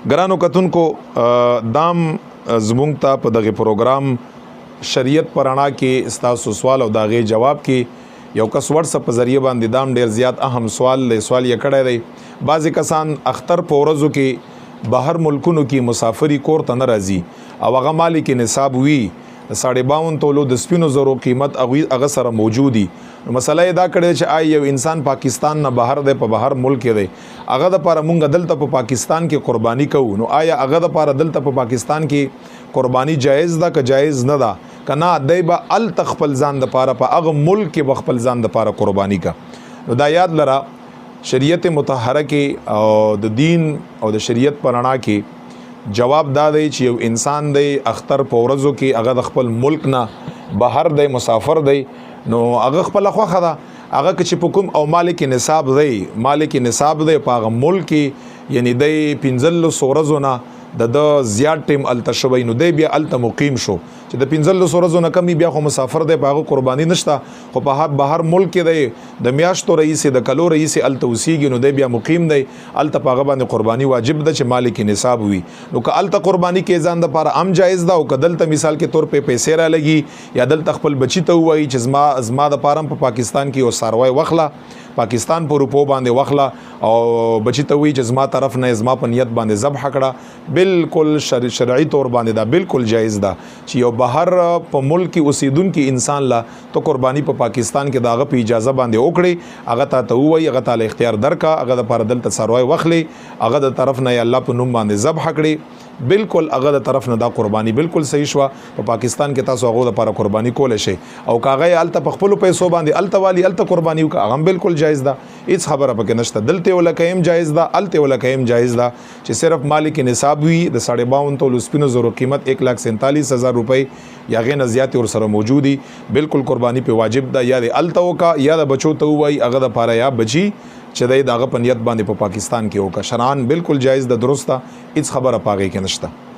ګرانو کتونکو دام زمونږ ته په دغه پروګرام شریعت پرانا کې ستاسو سوال او داغه جواب کې یو کس واتساپ په ذریعہ باندې دام ډیر زیات اهم سوال یې کړی دی. بعضی کسان اختر په ورځو کې بهر ملکونو کې مسافری کور ته نه راځي او هغه مالی کې نصاب وي 52 تولو د سپینو زرو قیمت هغه سره موجودي. نو مسله دا کړی چې یو انسان پاکستان نه بهر دی په بهر ملک دی هغه د لپاره مونږ دلته په پاکستان کې قرباني کوو. نو آیا هغه د لپاره دلته په پاکستان کې قرباني جایز ده که جایز نه ده کنه دای به ال تخپل ځان د لپاره په هغه ملک کې بخپل ځان د لپاره قرباني کا. نو دا یاد لره شریعت مطهره کې او د دین او د شریعت پرانا کې جواب دا دی چې یو انسان دی اختر په ورځو کې هغه د خپل ملک نه بهر دی مسافر دی نو هغه خپل خوخه ده هغه چې په کوم او مالک نصاب دی په هغه ملک کې یعنی دی 15 ورځو نه د زیات ټیم الته شوی نو دی بیا الته مقیم شو چې د 15 ورځو نه کمی بیا خو مسافر دی په هغه قرباني نشته خو په بهر ملک کې دی د میاشتو رئیس د کلو رئیس الته اوسېږي نو دی بیا مقیم دی الته په هغه باندې قرباني واجب ده چې مالک نصاب وي. نو که الته قرباني کې ځان د لپاره ام جایز ده او که دلته مثال کې طور په پیسې را لګي یا دلته خپل بچی ته وایي چې زما د لپاره په پاکستان کې او ساروی وخله پاکستان په روپو باندې وخله او بچی ته وی چې زما طرف نه زما په نیت باندې ذبح کړه بالکل شرعي تور باندې دا بالکل جایز ده چې یو بهر په ملک اوسیدونکو انسان لا تو قرباني په پاکستان کې داغه په اجازه باندې وکړي هغه ته وی هغه ته اختیار درکا هغه د پر دلته سروي وخلي هغه د طرف نه الله په نوم باندې ذبح کړي بالکل هغه د طرف نه دا قرباني بالکل صحیح شو. په پاکستان کې تاسو هغه لپاره قرباني کول شي او کاغه الته په خپل پیسو باندې الته والی الته قرباني وکړه هغه بالکل جایز ده هیڅ خبره پکې نشته. دلته ولکایم جایز ده الته ولکایم جایز ده چې صرف مالک نصاب وي د 52 تولو سپینو زرو قیمت 1,47,000 روپۍ یا غیر زیات ور سره موجودي بالکل قرباني په واجب ده یا د الته وکا یا د بچو ته وای هغه د لپاره یا بچي چې دغه په نیت باندې په پاکستان کې وکړه شرعاً بالکل جایز ده درسته هیڅ خبره پاغې کې نشته.